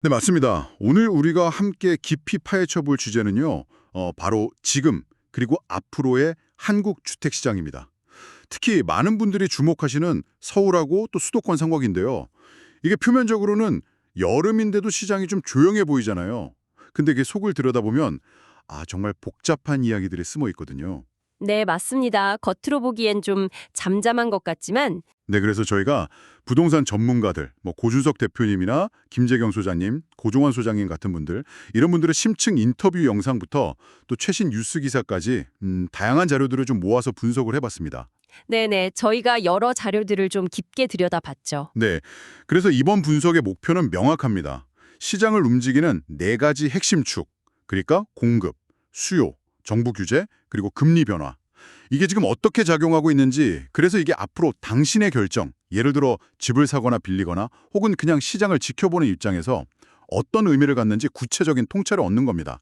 네, 맞습니다. 오늘 우리가 함께 깊이 파헤쳐 볼 주제는요. 바로 지금 그리고 앞으로의 한국 주택 시장입니다. 특히 많은 분들이 주목하시는 서울하고 또 수도권 상황인데요. 이게 표면적으로는 여름인데도 시장이 좀 조용해 보이잖아요. 근데 이게 속을 들여다보면 정말 복잡한 이야기들이 숨어 있거든요. 네, 맞습니다. 겉으로 보기엔 좀 잠잠한 것 같지만, 네, 그래서 저희가 부동산 전문가들, 고준석 대표님이나 김재경 소장님, 고종환 소장님 같은 분들, 이런 분들의 심층 인터뷰 영상부터 또 최신 뉴스 기사까지 다양한 자료들을 좀 모아서 분석을 해봤습니다. 네네, 저희가 여러 자료들을 좀 깊게 들여다봤죠. 네, 그래서 이번 분석의 목표는 명확합니다. 시장을 움직이는 네 가지 핵심 축, 그러니까 공급, 수요, 정부 규제, 그리고 금리 변화. 이게 지금 어떻게 작용하고 있는지, 그래서 이게 앞으로 당신의 결정, 예를 들어 집을 사거나 빌리거나 혹은 그냥 시장을 지켜보는 입장에서 어떤 의미를 갖는지 구체적인 통찰을 얻는 겁니다.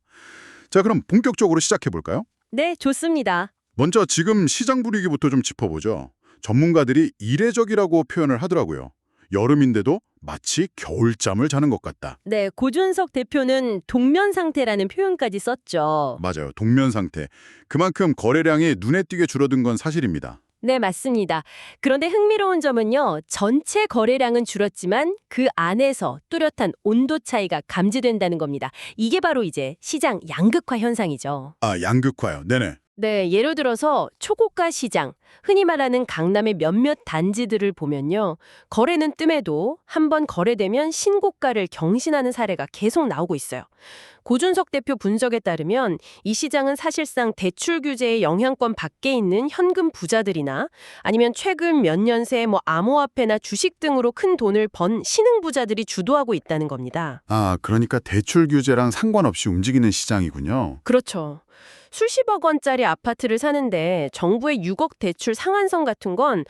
자, 그럼 본격적으로 시작해 볼까요? 네, 좋습니다. 먼저 지금 시장 분위기부터 좀 짚어보죠. 전문가들이 이례적이라고 표현을 하더라고요. 여름인데도 마치 겨울잠을 자는 것 같다. 네, 고준석 대표는 동면 상태라는 표현까지 썼죠. 맞아요. 동면 상태. 그만큼 거래량이 눈에 띄게 줄어든 건 사실입니다. 네, 맞습니다. 그런데 흥미로운 점은요, 전체 거래량은 줄었지만 그 안에서 뚜렷한 온도 차이가 감지된다는 겁니다. 이게 바로 이제 시장 양극화 현상이죠. 양극화요. 네네. 네, 예를 들어서 초고가 시장, 흔히 말하는 강남의 몇몇 단지들을 보면요. 거래는 뜸해도 한번 거래되면 신고가를 경신하는 사례가 계속 나오고 있어요. 고준석 대표 분석에 따르면 이 시장은 사실상 대출 규제의 영향권 밖에 있는 현금 부자들이나 아니면 최근 몇 년 새 암호화폐나 주식 등으로 큰 돈을 번 신흥 부자들이 주도하고 있다는 겁니다. 그러니까 대출 규제랑 상관없이 움직이는 시장이군요. 그렇죠. 수십억 원짜리 아파트를 사는데 정부의 6억 대출 상한선 같은 건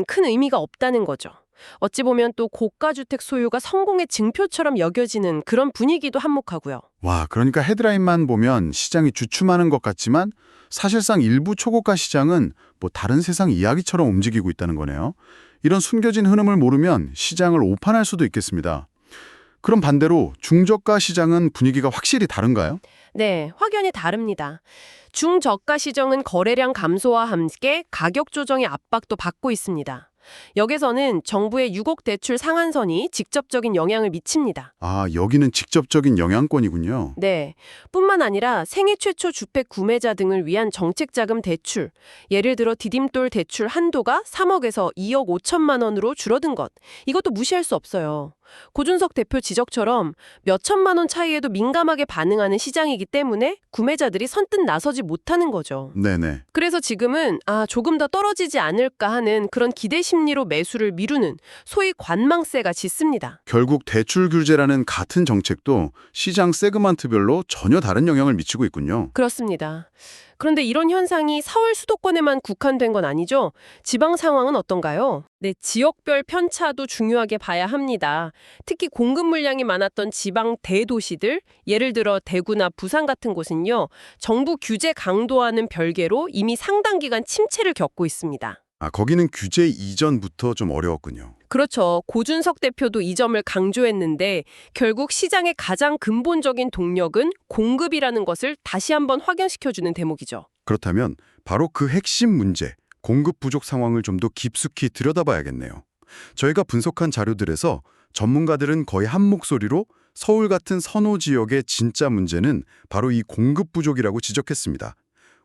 큰 의미가 없다는 거죠. 어찌 보면 또 고가주택 소유가 성공의 증표처럼 여겨지는 그런 분위기도 한몫하고요. 와, 그러니까 헤드라인만 보면 시장이 주춤하는 것 같지만 사실상 일부 초고가 시장은 다른 세상 이야기처럼 움직이고 있다는 거네요. 이런 숨겨진 흐름을 모르면 시장을 오판할 수도 있겠습니다. 그럼 반대로 중저가 시장은 분위기가 확실히 다른가요? 네, 확연히 다릅니다. 중저가 시정은 거래량 감소와 함께 가격 조정의 압박도 받고 있습니다. 여기서는 정부의 6억 대출 상한선이 직접적인 영향을 미칩니다. 여기는 직접적인 영향권이군요. 네, 뿐만 아니라 생애 최초 주택 구매자 등을 위한 정책자금 대출, 예를 들어 디딤돌 대출 한도가 3억에서 2억 5천만 원으로 줄어든 것, 이것도 무시할 수 없어요. 고준석 대표 지적처럼 몇 천만 원 차이에도 민감하게 반응하는 시장이기 때문에 구매자들이 선뜻 나서지 못하는 거죠. 네네. 그래서 지금은 조금 더 떨어지지 않을까 하는 그런 기대 심리로 매수를 미루는 소위 관망세가 짙습니다. 결국 대출 규제라는 같은 정책도 시장 세그먼트별로 전혀 다른 영향을 미치고 있군요. 그렇습니다. 그런데 이런 현상이 서울 수도권에만 국한된 건 아니죠? 지방 상황은 어떤가요? 네, 지역별 편차도 중요하게 봐야 합니다. 특히 공급 물량이 많았던 지방 대도시들, 예를 들어 대구나 부산 같은 곳은요, 정부 규제 강도와는 별개로 이미 상당 기간 침체를 겪고 있습니다. 거기는 규제 이전부터 좀 어려웠군요. 그렇죠. 고준석 대표도 이 점을 강조했는데 결국 시장의 가장 근본적인 동력은 공급이라는 것을 다시 한번 확인시켜주는 대목이죠. 그렇다면 바로 그 핵심 문제, 공급 부족 상황을 좀 더 깊숙이 들여다봐야겠네요. 저희가 분석한 자료들에서 전문가들은 거의 한 목소리로 서울 같은 선호 지역의 진짜 문제는 바로 이 공급 부족이라고 지적했습니다.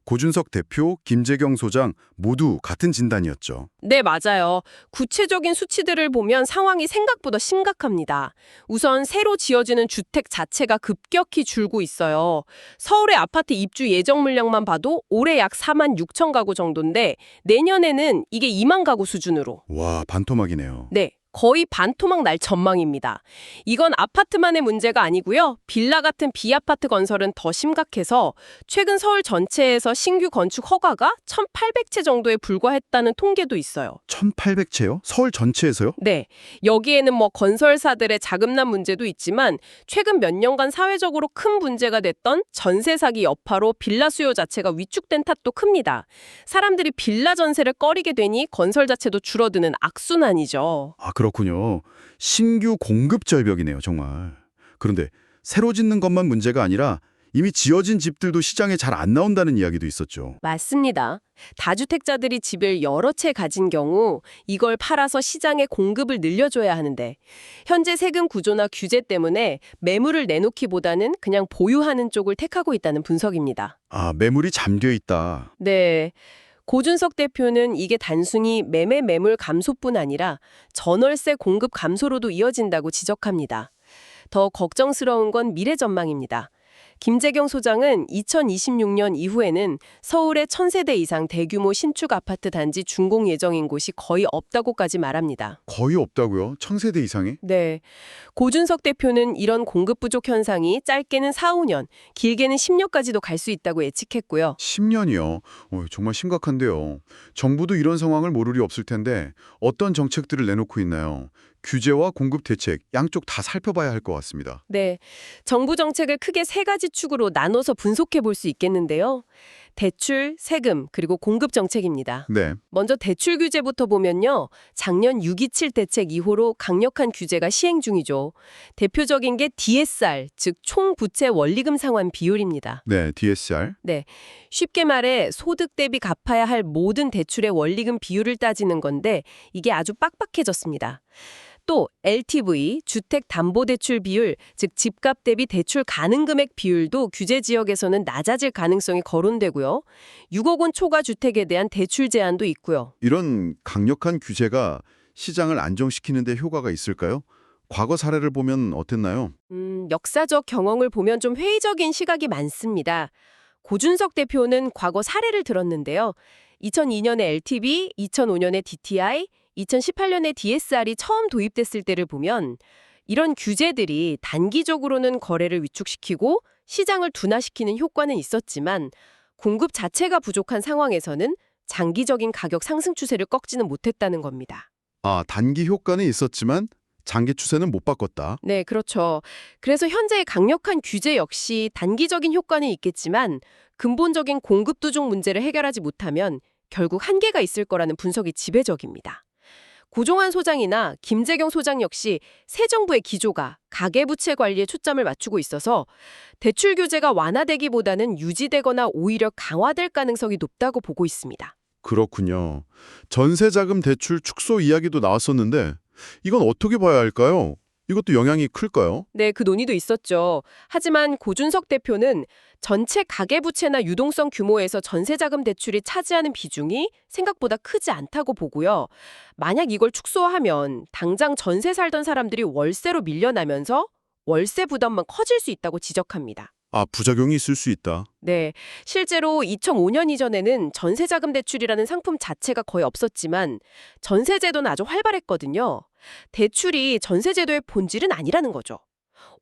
고준석 대표, 김재경 소장 모두 같은 진단이었죠. 네, 맞아요. 구체적인 수치들을 보면 상황이 생각보다 심각합니다. 우선 새로 지어지는 주택 자체가 급격히 줄고 있어요. 서울의 아파트 입주 예정 물량만 봐도 올해 약 4만 6천 가구 정도인데 내년에는 이게 2만 가구 수준으로. 와, 반토막이네요. 네. 거의 반토막 날 전망입니다. 이건 아파트만의 문제가 아니고요. 빌라 같은 비아파트 건설은 더 심각해서 최근 서울 전체에서 신규 건축 허가가 1,800채 정도에 불과했다는 통계도 있어요. 1,800채요? 서울 전체에서요? 네, 여기에는 건설사들의 자금난 문제도 있지만 최근 몇 년간 사회적으로 큰 문제가 됐던 전세 사기 여파로 빌라 수요 자체가 위축된 탓도 큽니다. 사람들이 빌라 전세를 꺼리게 되니 건설 자체도 줄어드는 악순환이죠. 그렇군요. 신규 공급 절벽이네요, 정말. 그런데 새로 짓는 것만 문제가 아니라 이미 지어진 집들도 시장에 잘 안 나온다는 이야기도 있었죠. 맞습니다. 다주택자들이 집을 여러 채 가진 경우 이걸 팔아서 시장에 공급을 늘려줘야 하는데 현재 세금 구조나 규제 때문에 매물을 내놓기보다는 그냥 보유하는 쪽을 택하고 있다는 분석입니다. 아, 매물이 잠겨 있다. 네. 고준석 대표는 이게 단순히 매물 감소뿐 아니라 전월세 공급 감소로도 이어진다고 지적합니다. 더 걱정스러운 건 미래 전망입니다. 김재경 소장은 2026년 이후에는 서울의 1000세대 이상 대규모 신축 아파트 단지 준공 예정인 곳이 거의 없다고까지 말합니다. 거의 없다고요? 1000세대 이상이? 네. 고준석 대표는 이런 공급 부족 현상이 짧게는 4, 5년, 길게는 10년까지도 갈 수 있다고 예측했고요. 10년이요? 정말 심각한데요. 정부도 이런 상황을 모를 리 없을 텐데 어떤 정책들을 내놓고 있나요? 규제와 공급 대책 양쪽 다 살펴봐야 할 것 같습니다. 네. 정부 정책을 크게 세 가지 축으로 나눠서 분석해 볼 수 있겠는데요. 대출, 세금, 그리고 공급 정책입니다. 네. 먼저 대출 규제부터 보면요. 작년 6.27 대책 이후로 강력한 규제가 시행 중이죠. 대표적인 게 DSR, 즉 총부채 원리금 상환 비율입니다. 네, DSR. 네. 쉽게 말해 소득 대비 갚아야 할 모든 대출의 원리금 비율을 따지는 건데 이게 아주 빡빡해졌습니다. 또 LTV, 주택담보대출 비율, 즉 집값 대비 대출 가능 금액 비율도 규제 지역에서는 낮아질 가능성이 거론되고요. 6억 원 초과 주택에 대한 대출 제한도 있고요. 이런 강력한 규제가 시장을 안정시키는 데 효과가 있을까요? 과거 사례를 보면 어땠나요? 역사적 경험을 보면 좀 회의적인 시각이 많습니다. 고준석 대표는 과거 사례를 들었는데요. 2002년에 LTV, 2005년에 DTI, 2018년에 DSR이 처음 도입됐을 때를 보면 이런 규제들이 단기적으로는 거래를 위축시키고 시장을 둔화시키는 효과는 있었지만 공급 자체가 부족한 상황에서는 장기적인 가격 상승 추세를 꺾지는 못했다는 겁니다. 아, 단기 효과는 있었지만 장기 추세는 못 바꿨다. 네, 그렇죠. 그래서 현재의 강력한 규제 역시 단기적인 효과는 있겠지만 근본적인 공급 부족 문제를 해결하지 못하면 결국 한계가 있을 거라는 분석이 지배적입니다. 고종환 소장이나 김재경 소장 역시 새 정부의 기조가 가계부채 관리에 초점을 맞추고 있어서 대출 규제가 완화되기보다는 유지되거나 오히려 강화될 가능성이 높다고 보고 있습니다. 그렇군요. 전세자금 대출 축소 이야기도 나왔었는데 이건 어떻게 봐야 할까요? 이것도 영향이 클까요? 네, 그 논의도 있었죠. 하지만 고준석 대표는 전체 가계부채나 유동성 규모에서 전세자금 대출이 차지하는 비중이 생각보다 크지 않다고 보고요. 만약 이걸 축소하면 당장 전세 살던 사람들이 월세로 밀려나면서 월세 부담만 커질 수 있다고 지적합니다. 아, 부작용이 있을 수 있다. 네, 실제로 2005년 이전에는 전세자금 대출이라는 상품 자체가 거의 없었지만 전세제도는 아주 활발했거든요. 대출이 전세제도의 본질은 아니라는 거죠.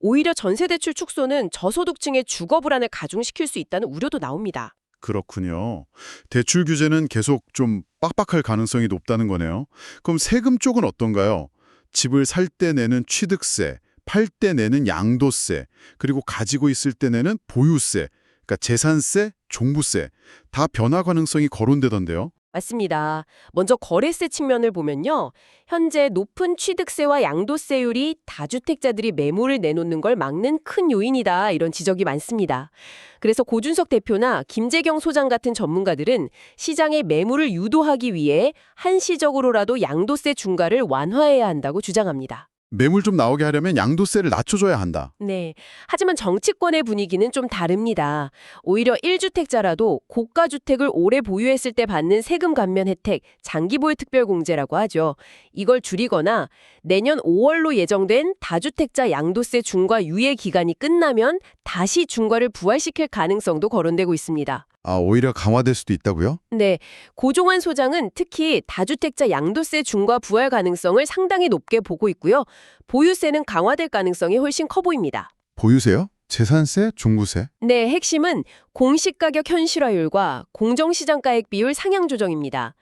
오히려 전세대출 축소는 저소득층의 주거 불안을 가중시킬 수 있다는 우려도 나옵니다. 그렇군요. 대출 규제는 계속 좀 빡빡할 가능성이 높다는 거네요. 그럼 세금 쪽은 어떤가요? 집을 살 때 내는 취득세, 팔 때 내는 양도세, 그리고 가지고 있을 때 내는 보유세, 그러니까 재산세, 종부세 다 변화 가능성이 거론되던데요. 맞습니다. 먼저 거래세 측면을 보면요. 현재 높은 취득세와 양도세율이 다주택자들이 매물을 내놓는 걸 막는 큰 요인이다. 이런 지적이 많습니다. 그래서 고준석 대표나 김재경 소장 같은 전문가들은 시장에 매물을 유도하기 위해 한시적으로라도 양도세 중과를 완화해야 한다고 주장합니다. 매물 좀 나오게 하려면 양도세를 낮춰줘야 한다. 네. 하지만 정치권의 분위기는 좀 다릅니다. 오히려 1주택자라도 고가주택을 오래 보유했을 때 받는 세금 감면 혜택, 장기보유 특별공제라고 하죠. 이걸 줄이거나 내년 5월로 예정된 다주택자 양도세 중과 유예 기간이 끝나면 다시 중과를 부활시킬 가능성도 거론되고 있습니다. 아, 오히려 강화될 수도 있다고요? 네, 고종환 소장은 특히 다주택자 양도세 중과 부활 가능성을 상당히 높게 보고 있고요. 보유세는 강화될 가능성이 훨씬 커 보입니다. 보유세요? 재산세, 종부세? 네, 핵심은 공시가격 현실화율과 공정시장가액 비율 상향 조정입니다.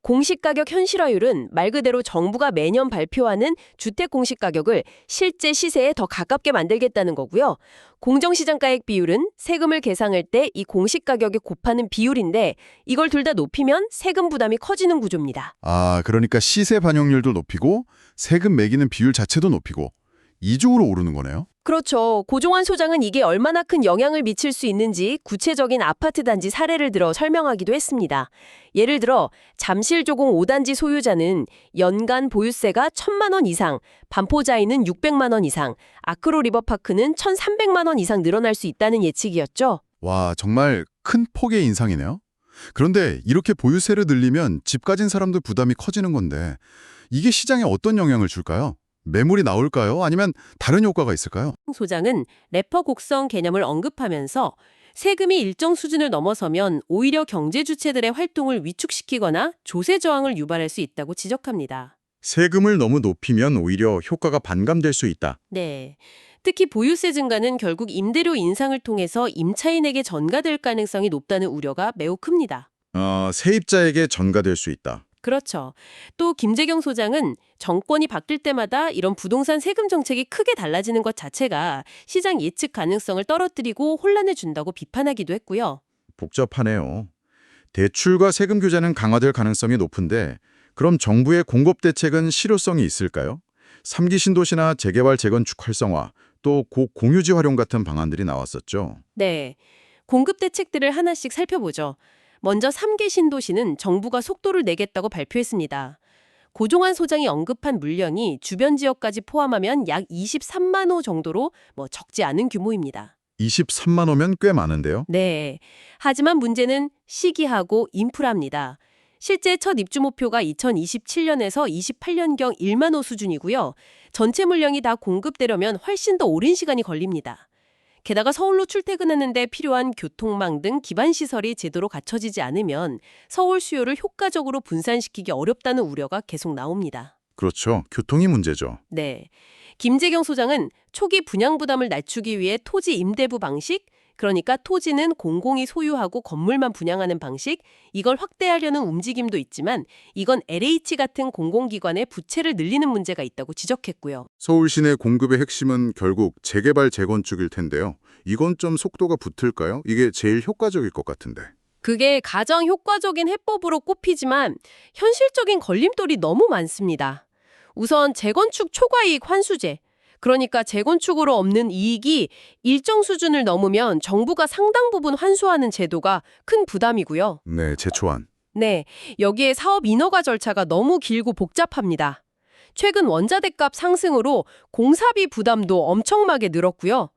공시가격 현실화율은 말 그대로 정부가 매년 발표하는 주택 공시가격을 실제 시세에 더 가깝게 만들겠다는 거고요. 공정시장가액 비율은 세금을 계상할 때 이 공시가격에 곱하는 비율인데 이걸 둘 다 높이면 세금 부담이 커지는 구조입니다. 아, 그러니까 시세 반영률도 높이고 세금 매기는 비율 자체도 높이고 이쪽으로 오르는 거네요. 그렇죠. 고종환 소장은 이게 얼마나 큰 영향을 미칠 수 있는지 구체적인 아파트 단지 사례를 들어 설명하기도 했습니다. 예를 들어 잠실조공 5단지 소유자는 연간 보유세가 1,000만 원 이상, 반포자이는 600만 원 이상, 아크로 리버파크는 1,300만 원 이상 늘어날 수 있다는 예측이었죠. 와, 정말 큰 폭의 인상이네요. 그런데 이렇게 보유세를 늘리면 집 가진 사람들 부담이 커지는 건데 이게 시장에 어떤 영향을 줄까요? 매물이 나올까요? 아니면 다른 효과가 있을까요? 소장은 래퍼 곡성 개념을 언급하면서 세금이 일정 수준을 넘어서면 오히려 경제 주체들의 활동을 위축시키거나 조세 저항을 유발할 수 있다고 지적합니다. 세금을 너무 높이면 오히려 효과가 반감될 수 있다. 네. 특히 보유세 증가는 결국 임대료 인상을 통해서 임차인에게 전가될 가능성이 높다는 우려가 매우 큽니다. 세입자에게 전가될 수 있다. 그렇죠. 또 김재경 소장은 정권이 바뀔 때마다 이런 부동산 세금 정책이 크게 달라지는 것 자체가 시장 예측 가능성을 떨어뜨리고 혼란을 준다고 비판하기도 했고요. 복잡하네요. 대출과 세금 규제는 강화될 가능성이 높은데 그럼 정부의 공급 대책은 실효성이 있을까요? 3기 신도시나 재개발 재건축 활성화, 또 고공유지 활용 같은 방안들이 나왔었죠. 네. 공급 대책들을 하나씩 살펴보죠. 먼저 3개 신도시는 정부가 속도를 내겠다고 발표했습니다. 고종환 소장이 언급한 물량이 주변 지역까지 포함하면 약 23만 호 정도로 적지 않은 규모입니다. 23만 호면 꽤 많은데요. 네. 하지만 문제는 시기하고 인프라입니다. 실제 첫 입주 목표가 2027년에서 28년경 1만 호 수준이고요. 전체 물량이 다 공급되려면 훨씬 더 오랜 시간이 걸립니다. 게다가 서울로 출퇴근하는데 필요한 교통망 등 기반 시설이 제대로 갖춰지지 않으면 서울 수요를 효과적으로 분산시키기 어렵다는 우려가 계속 나옵니다. 그렇죠. 교통이 문제죠. 네. 김재경 소장은 초기 분양 부담을 낮추기 위해 토지 임대부 방식, 그러니까 토지는 공공이 소유하고 건물만 분양하는 방식, 이걸 확대하려는 움직임도 있지만 이건 LH 같은 공공기관의 부채를 늘리는 문제가 있다고 지적했고요. 서울 시내 공급의 핵심은 결국 재개발 재건축일 텐데요. 이건 좀 속도가 붙을까요? 이게 제일 효과적일 것 같은데. 그게 가장 효과적인 해법으로 꼽히지만 현실적인 걸림돌이 너무 많습니다. 우선 재건축 초과이익 환수제, 그러니까 재건축으로 얻는 이익이 일정 수준을 넘으면 정부가 상당 부분 환수하는 제도가 큰 부담이고요. 네, 제초안. 네, 여기에 사업 인허가 절차가 너무 길고 복잡합니다. 최근 원자재값 상승으로 공사비 부담도 엄청나게 늘었고요.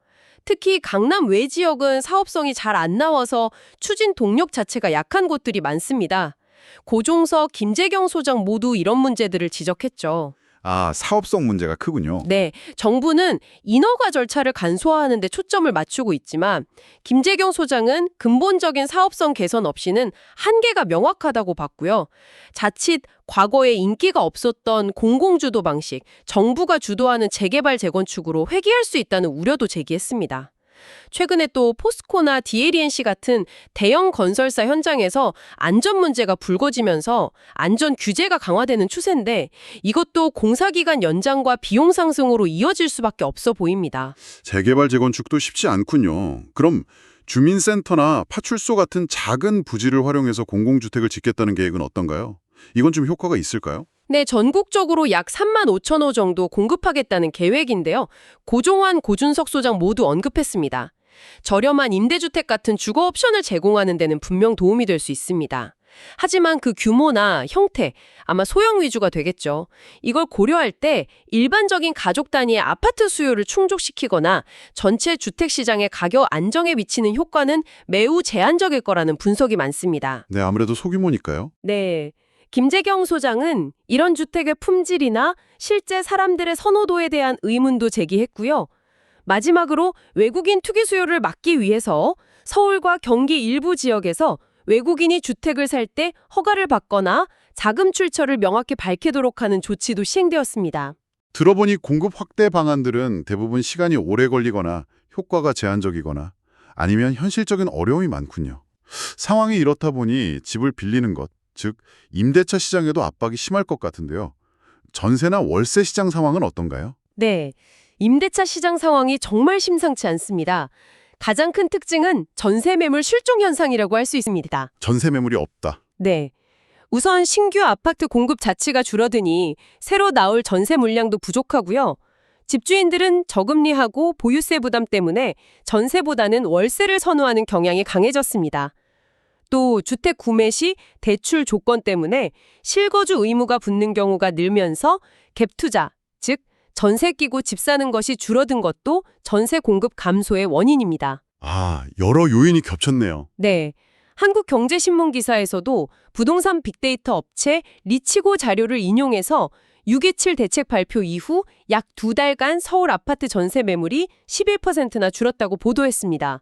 특히 강남 외 지역은 사업성이 잘 안 나와서 추진 동력 자체가 약한 곳들이 많습니다. 고종석, 김재경 소장 모두 이런 문제들을 지적했죠. 아, 사업성 문제가 크군요. 네, 정부는 인허가 절차를 간소화하는 데 초점을 맞추고 있지만 김재경 소장은 근본적인 사업성 개선 없이는 한계가 명확하다고 봤고요. 자칫 과거에 인기가 없었던 공공주도 방식, 정부가 주도하는 재개발 재건축으로 회귀할 수 있다는 우려도 제기했습니다. 최근에 또 포스코나 DLNC 같은 대형 건설사 현장에서 안전 문제가 불거지면서 안전 규제가 강화되는 추세인데 이것도 공사기간 연장과 비용 상승으로 이어질 수밖에 없어 보입니다. 재개발 재건축도 쉽지 않군요. 그럼 주민센터나 파출소 같은 작은 부지를 활용해서 공공주택을 짓겠다는 계획은 어떤가요? 이건 좀 효과가 있을까요? 네, 전국적으로 약 3만 5천 호 정도 공급하겠다는 계획인데요. 고종환, 고준석 소장 모두 언급했습니다. 저렴한 임대주택 같은 주거 옵션을 제공하는 데는 분명 도움이 될 수 있습니다. 하지만 그 규모나 형태, 아마 소형 위주가 되겠죠. 이걸 고려할 때 일반적인 가족 단위의 아파트 수요를 충족시키거나 전체 주택시장의 가격 안정에 미치는 효과는 매우 제한적일 거라는 분석이 많습니다. 네, 아무래도 소규모니까요. 네. 김재경 소장은 이런 주택의 품질이나 실제 사람들의 선호도에 대한 의문도 제기했고요. 마지막으로 외국인 투기 수요를 막기 위해서 서울과 경기 일부 지역에서 외국인이 주택을 살 때 허가를 받거나 자금 출처를 명확히 밝히도록 하는 조치도 시행되었습니다. 들어보니 공급 확대 방안들은 대부분 시간이 오래 걸리거나 효과가 제한적이거나 아니면 현실적인 어려움이 많군요. 상황이 이렇다 보니 집을 빌리는 것, 즉 임대차 시장에도 압박이 심할 것 같은데요. 전세나 월세 시장 상황은 어떤가요? 네, 임대차 시장 상황이 정말 심상치 않습니다. 가장 큰 특징은 전세 매물 실종 현상이라고 할 수 있습니다. 전세 매물이 없다. 네. 우선 신규 아파트 공급 자체가 줄어드니 새로 나올 전세 물량도 부족하고요. 집주인들은 저금리하고 보유세 부담 때문에 전세보다는 월세를 선호하는 경향이 강해졌습니다. 또 주택 구매 시 대출 조건 때문에 실거주 의무가 붙는 경우가 늘면서 갭 투자, 즉 전세 끼고 집 사는 것이 줄어든 것도 전세 공급 감소의 원인입니다. 아, 여러 요인이 겹쳤네요. 네. 한국경제신문 기사에서도 부동산 빅데이터 업체 리치고 자료를 인용해서 6.27 대책 발표 이후 약 2달간 서울 아파트 전세 매물이 11%나 줄었다고 보도했습니다.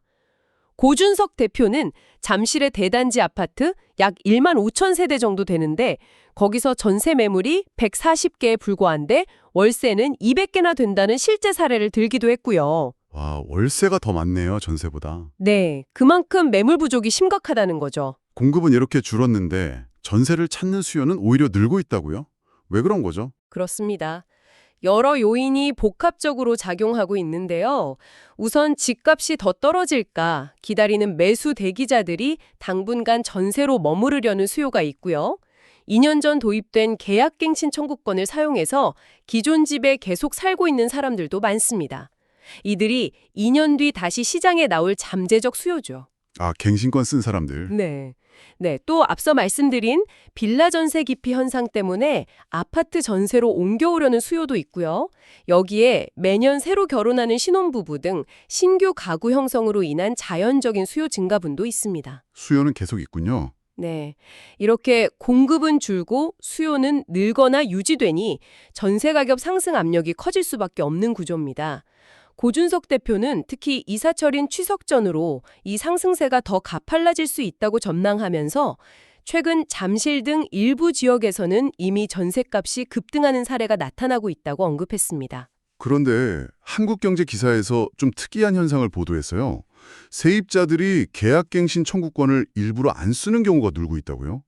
고준석 대표는 잠실의 대단지 아파트 약 1만 5천 세대 정도 되는데 거기서 전세 매물이 140개에 불과한데 월세는 200개나 된다는 실제 사례를 들기도 했고요. 와, 월세가 더 많네요, 전세보다. 네, 그만큼 매물 부족이 심각하다는 거죠. 공급은 이렇게 줄었는데 전세를 찾는 수요는 오히려 늘고 있다고요? 왜 그런 거죠? 그렇습니다. 여러 요인이 복합적으로 작용하고 있는데요. 우선 집값이 더 떨어질까 기다리는 매수 대기자들이 당분간 전세로 머무르려는 수요가 있고요. 2년 전 도입된 계약갱신 청구권을 사용해서 기존 집에 계속 살고 있는 사람들도 많습니다. 이들이 2년 뒤 다시 시장에 나올 잠재적 수요죠. 아, 갱신권 쓴 사람들. 네. 또 앞서 말씀드린 빌라 전세 기피 현상 때문에 아파트 전세로 옮겨오려는 수요도 있고요. 여기에 매년 새로 결혼하는 신혼부부 등 신규 가구 형성으로 인한 자연적인 수요 증가분도 있습니다. 수요는 계속 있군요. 네. 이렇게 공급은 줄고 수요는 늘거나 유지되니 전세 가격 상승 압력이 커질 수밖에 없는 구조입니다. 고준석 대표는 특히 이사철인 추석 전으로 이 상승세가 더 가팔라질 수 있다고 전망하면서 최근 잠실 등 일부 지역에서는 이미 전셋값이 급등하는 사례가 나타나고 있다고 언급했습니다. 그런데 한국경제 기사에서 좀 특이한 현상을 보도했어요. 세입자들이 계약갱신 청구권을 일부러 안 쓰는 경우가 늘고 있다고요?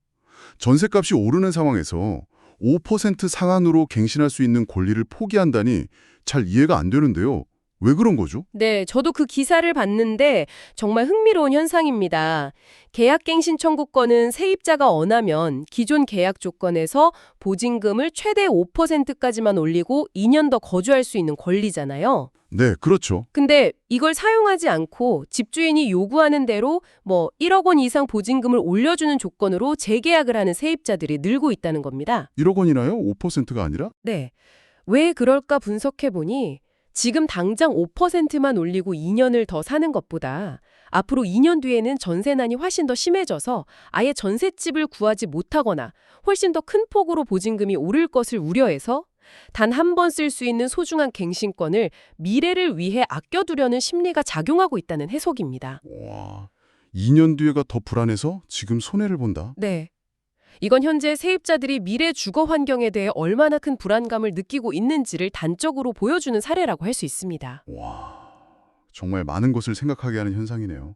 전셋값이 오르는 상황에서 5% 상한으로 갱신할 수 있는 권리를 포기한다니 잘 이해가 안 되는데요. 왜 그런 거죠? 네, 저도 그 기사를 봤는데 정말 흥미로운 현상입니다. 계약갱신 청구권은 세입자가 원하면 기존 계약 조건에서 보증금을 최대 5%까지만 올리고 2년 더 거주할 수 있는 권리잖아요. 네, 그렇죠. 근데 이걸 사용하지 않고 집주인이 요구하는 대로 1억 원 이상 보증금을 올려주는 조건으로 재계약을 하는 세입자들이 늘고 있다는 겁니다. 1억 원이나요? 5%가 아니라? 네. 왜 그럴까 분석해보니 지금 당장 5%만 올리고 2년을 더 사는 것보다 앞으로 2년 뒤에는 전세난이 훨씬 더 심해져서 아예 전셋집을 구하지 못하거나 훨씬 더 큰 폭으로 보증금이 오를 것을 우려해서 단 한 번 쓸 수 있는 소중한 갱신권을 미래를 위해 아껴두려는 심리가 작용하고 있다는 해석입니다. 와, 2년 뒤에가 더 불안해서 지금 손해를 본다? 네. 이건 현재 세입자들이 미래 주거 환경에 대해 얼마나 큰 불안감을 느끼고 있는지를 단적으로 보여주는 사례라고 할 수 있습니다. 와, 정말 많은 것을 생각하게 하는 현상이네요.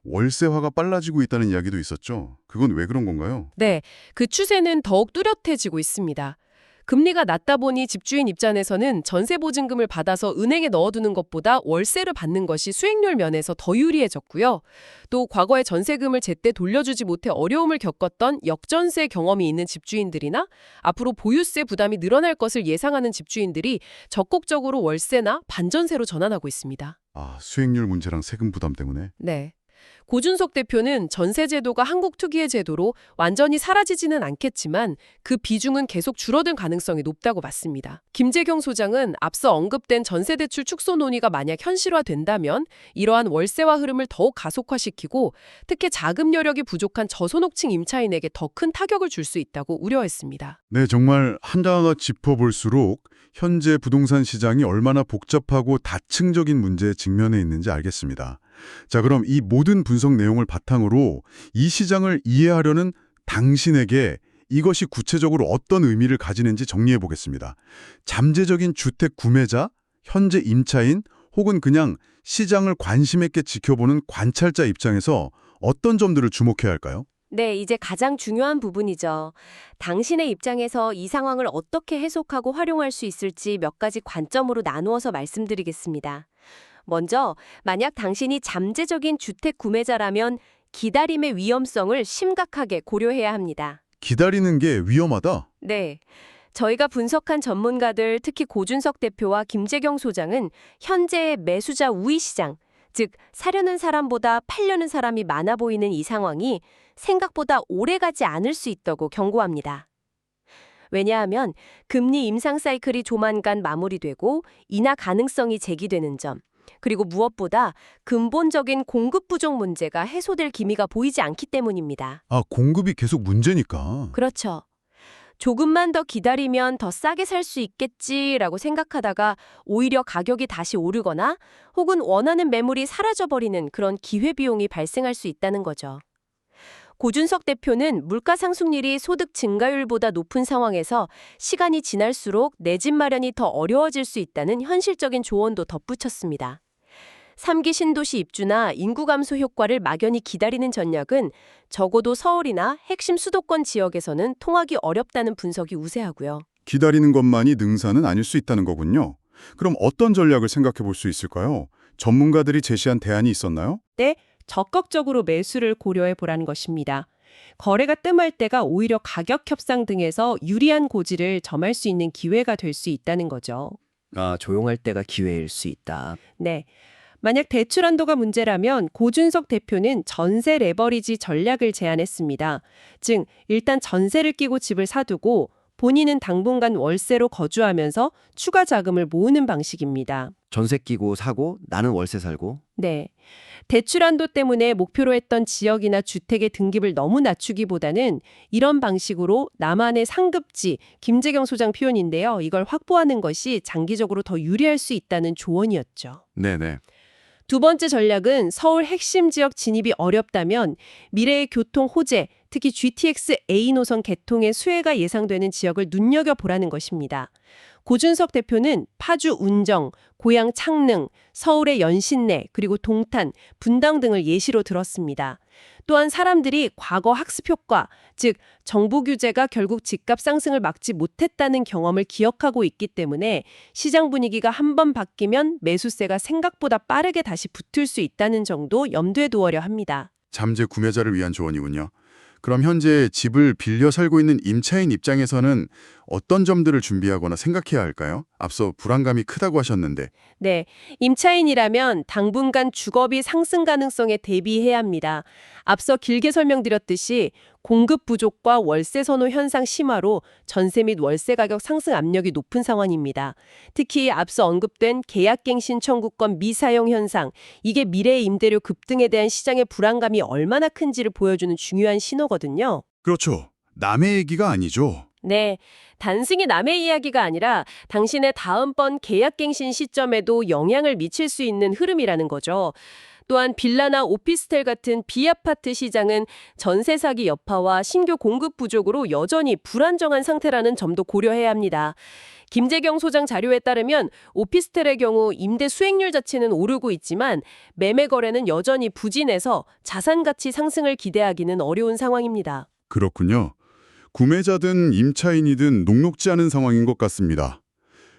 월세화가 빨라지고 있다는 이야기도 있었죠. 그건 왜 그런 건가요? 네, 그 추세는 더욱 뚜렷해지고 있습니다. 금리가 낮다 보니 집주인 입장에서는 전세 보증금을 받아서 은행에 넣어두는 것보다 월세를 받는 것이 수익률 면에서 더 유리해졌고요. 또 과거에 전세금을 제때 돌려주지 못해 어려움을 겪었던 역전세 경험이 있는 집주인들이나 앞으로 보유세 부담이 늘어날 것을 예상하는 집주인들이 적극적으로 월세나 반전세로 전환하고 있습니다. 아, 수익률 문제랑 세금 부담 때문에? 네. 고준석 대표는 전세 제도가 한국 특유의 제도로 완전히 사라지지는 않겠지만 그 비중은 계속 줄어들 가능성이 높다고 봤습니다. 김재경 소장은 앞서 언급된 전세대출 축소 논의가 만약 현실화된다면 이러한 월세화 흐름을 더욱 가속화시키고 특히 자금 여력이 부족한 저소득층 임차인에게 더 큰 타격을 줄 수 있다고 우려했습니다. 네, 정말 하나하나 짚어볼수록 현재 부동산 시장이 얼마나 복잡하고 다층적인 문제에 직면해 있는지 알겠습니다. 자, 그럼 이 모든 분석 내용을 바탕으로 이 시장을 이해하려는 당신에게 이것이 구체적으로 어떤 의미를 가지는지 정리해 보겠습니다. 잠재적인 주택 구매자, 현재 임차인, 혹은 그냥 시장을 관심 있게 지켜보는 관찰자 입장에서 어떤 점들을 주목해야 할까요? 네, 이제 가장 중요한 부분이죠. 당신의 입장에서 이 상황을 어떻게 해석하고 활용할 수 있을지 몇 가지 관점으로 나누어서 말씀드리겠습니다. 먼저, 만약 당신이 잠재적인 주택 구매자라면 기다림의 위험성을 심각하게 고려해야 합니다. 기다리는 게 위험하다? 네. 저희가 분석한 전문가들, 특히 고준석 대표와 김재경 소장은 현재의 매수자 우위 시장, 즉 사려는 사람보다 팔려는 사람이 많아 보이는 이 상황이 생각보다 오래가지 않을 수 있다고 경고합니다. 왜냐하면 금리 인상 사이클이 조만간 마무리되고 인하 가능성이 제기되는 점, 그리고 무엇보다 근본적인 공급 부족 문제가 해소될 기미가 보이지 않기 때문입니다. 아, 공급이 계속 문제니까. 그렇죠. 조금만 더 기다리면 더 싸게 살 수 있겠지라고 생각하다가 오히려 가격이 다시 오르거나 혹은 원하는 매물이 사라져버리는 그런 기회비용이 발생할 수 있다는 거죠. 고준석 대표는 물가 상승률이 소득 증가율보다 높은 상황에서 시간이 지날수록 내 집 마련이 더 어려워질 수 있다는 현실적인 조언도 덧붙였습니다. 3기 신도시 입주나 인구 감소 효과를 막연히 기다리는 전략은 적어도 서울이나 핵심 수도권 지역에서는 통하기 어렵다는 분석이 우세하고요. 기다리는 것만이 능사는 아닐 수 있다는 거군요. 그럼 어떤 전략을 생각해 볼 수 있을까요? 전문가들이 제시한 대안이 있었나요? 적극적으로 매수를 고려해 보라는 것입니다. 거래가 뜸할 때가 오히려 가격 협상 등에서 유리한 고지를 점할 수 있는 기회가 될 수 있다는 거죠. 아, 조용할 때가 기회일 수 있다. 네. 만약 대출 한도가 문제라면 고준석 대표는 전세 레버리지 전략을 제안했습니다. 즉, 일단 전세를 끼고 집을 사두고 본인은 당분간 월세로 거주하면서 추가 자금을 모으는 방식입니다. 전세 끼고 사고 나는 월세 살고. 네. 대출 한도 때문에 목표로 했던 지역이나 주택의 등급을 너무 낮추기보다는 이런 방식으로 나만의 상급지, 김재경 소장 표현인데요. 이걸 확보하는 것이 장기적으로 더 유리할 수 있다는 조언이었죠. 네네. 두 번째 전략은 서울 핵심 지역 진입이 어렵다면 미래의 교통 호재, 특히 GTX A 노선 개통의 수혜가 예상되는 지역을 눈여겨보라는 것입니다. 고준석 대표는 파주 운정, 고양 창릉, 서울의 연신내, 그리고 동탄, 분당 등을 예시로 들었습니다. 또한 사람들이 과거 학습 효과, 즉 정부 규제가 결국 집값 상승을 막지 못했다는 경험을 기억하고 있기 때문에 시장 분위기가 한번 바뀌면 매수세가 생각보다 빠르게 다시 붙을 수 있다는 정도 염두에 두어려 합니다. 잠재 구매자를 위한 조언이군요. 그럼 현재 집을 빌려 살고 있는 임차인 입장에서는 어떤 점들을 준비하거나 생각해야 할까요? 앞서 불안감이 크다고 하셨는데. 네, 임차인이라면 당분간 주거비 상승 가능성에 대비해야 합니다. 앞서 길게 설명드렸듯이 공급 부족과 월세 선호 현상 심화로 전세 및 월세 가격 상승 압력이 높은 상황입니다. 특히 앞서 언급된 계약갱신 청구권 미사용 현상, 이게 미래의 임대료 급등에 대한 시장의 불안감이 얼마나 큰지를 보여주는 중요한 신호거든요. 그렇죠. 남의 얘기가 아니죠. 네, 단순히 남의 이야기가 아니라 당신의 다음번 계약갱신 시점에도 영향을 미칠 수 있는 흐름이라는 거죠. 또한 빌라나 오피스텔 같은 비아파트 시장은 전세 사기 여파와 신규 공급 부족으로 여전히 불안정한 상태라는 점도 고려해야 합니다. 김재경 소장 자료에 따르면 오피스텔의 경우 임대 수익률 자체는 오르고 있지만 매매 거래는 여전히 부진해서 자산 가치 상승을 기대하기는 어려운 상황입니다. 그렇군요. 구매자든 임차인이든 녹록지 않은 상황인 것 같습니다.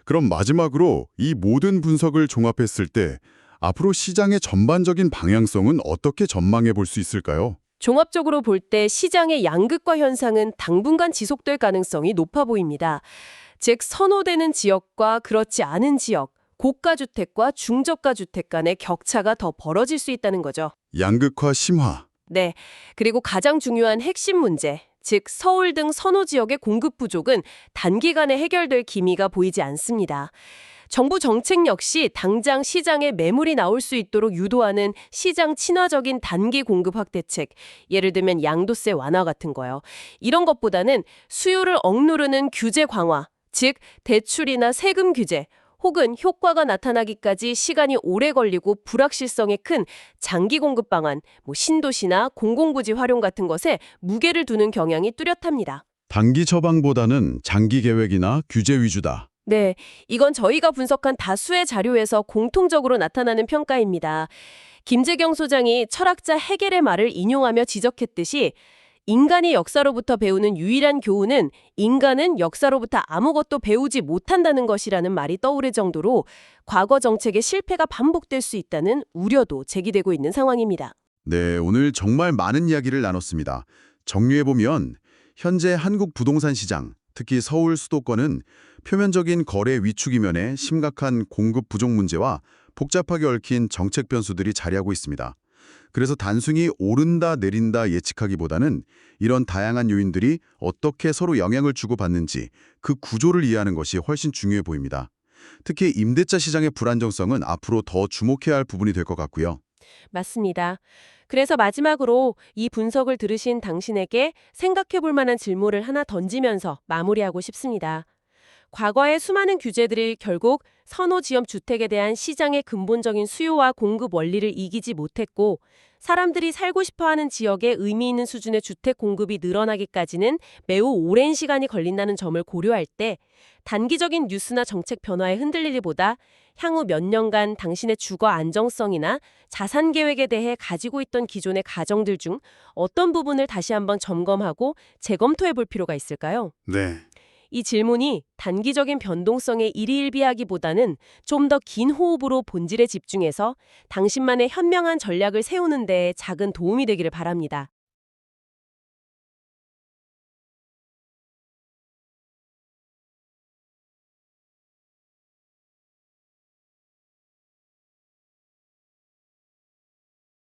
그럼 마지막으로 이 모든 분석을 종합했을 때 앞으로 시장의 전반적인 방향성은 어떻게 전망해 볼 수 있을까요? 종합적으로 볼 때 시장의 양극화 현상은 당분간 지속될 가능성이 높아 보입니다. 즉 선호되는 지역과 그렇지 않은 지역, 고가 주택과 중저가 주택 간의 격차가 더 벌어질 수 있다는 거죠. 양극화 심화. 네, 그리고 가장 중요한 핵심 문제, 즉 서울 등 선호 지역의 공급 부족은 단기간에 해결될 기미가 보이지 않습니다. 정부 정책 역시 당장 시장에 매물이 나올 수 있도록 유도하는 시장 친화적인 단기 공급 확대책, 예를 들면 양도세 완화 같은 거요. 이런 것보다는 수요를 억누르는 규제 강화, 즉 대출이나 세금 규제, 혹은 효과가 나타나기까지 시간이 오래 걸리고 불확실성이 큰 장기 공급 방안, 신도시나 공공부지 활용 같은 것에 무게를 두는 경향이 뚜렷합니다. 단기 처방보다는 장기 계획이나 규제 위주다. 네, 이건 저희가 분석한 다수의 자료에서 공통적으로 나타나는 평가입니다. 김재경 소장이 철학자 헤겔의 말을 인용하며 지적했듯이 인간이 역사로부터 배우는 유일한 교훈은 인간은 역사로부터 아무것도 배우지 못한다는 것이라는 말이 떠오를 정도로 과거 정책의 실패가 반복될 수 있다는 우려도 제기되고 있는 상황입니다. 네, 오늘 정말 많은 이야기를 나눴습니다. 정리해보면 현재 한국 부동산 시장, 특히 서울 수도권은 표면적인 거래 위축 이면에 심각한 공급 부족 문제와 복잡하게 얽힌 정책 변수들이 자리하고 있습니다. 그래서 단순히 오른다 내린다 예측하기보다는 이런 다양한 요인들이 어떻게 서로 영향을 주고받는지 그 구조를 이해하는 것이 훨씬 중요해 보입니다. 특히 임대차 시장의 불안정성은 앞으로 더 주목해야 할 부분이 될 것 같고요. 맞습니다. 그래서 마지막으로 이 분석을 들으신 당신에게 생각해 볼 만한 질문을 하나 던지면서 마무리하고 싶습니다. 과거의 수많은 규제들이 결국 선호지역 주택에 대한 시장의 근본적인 수요와 공급 원리를 이기지 못했고 사람들이 살고 싶어하는 지역에 의미 있는 수준의 주택 공급이 늘어나기까지는 매우 오랜 시간이 걸린다는 점을 고려할 때 단기적인 뉴스나 정책 변화에 흔들리기보다 향후 몇 년간 당신의 주거 안정성이나 자산 계획에 대해 가지고 있던 기존의 가정들 중 어떤 부분을 다시 한번 점검하고 재검토해 볼 필요가 있을까요? 네. 이 질문이 단기적인 변동성에 일희일비하기보다는 좀 더 긴 호흡으로 본질에 집중해서 당신만의 현명한 전략을 세우는 데 작은 도움이 되기를 바랍니다.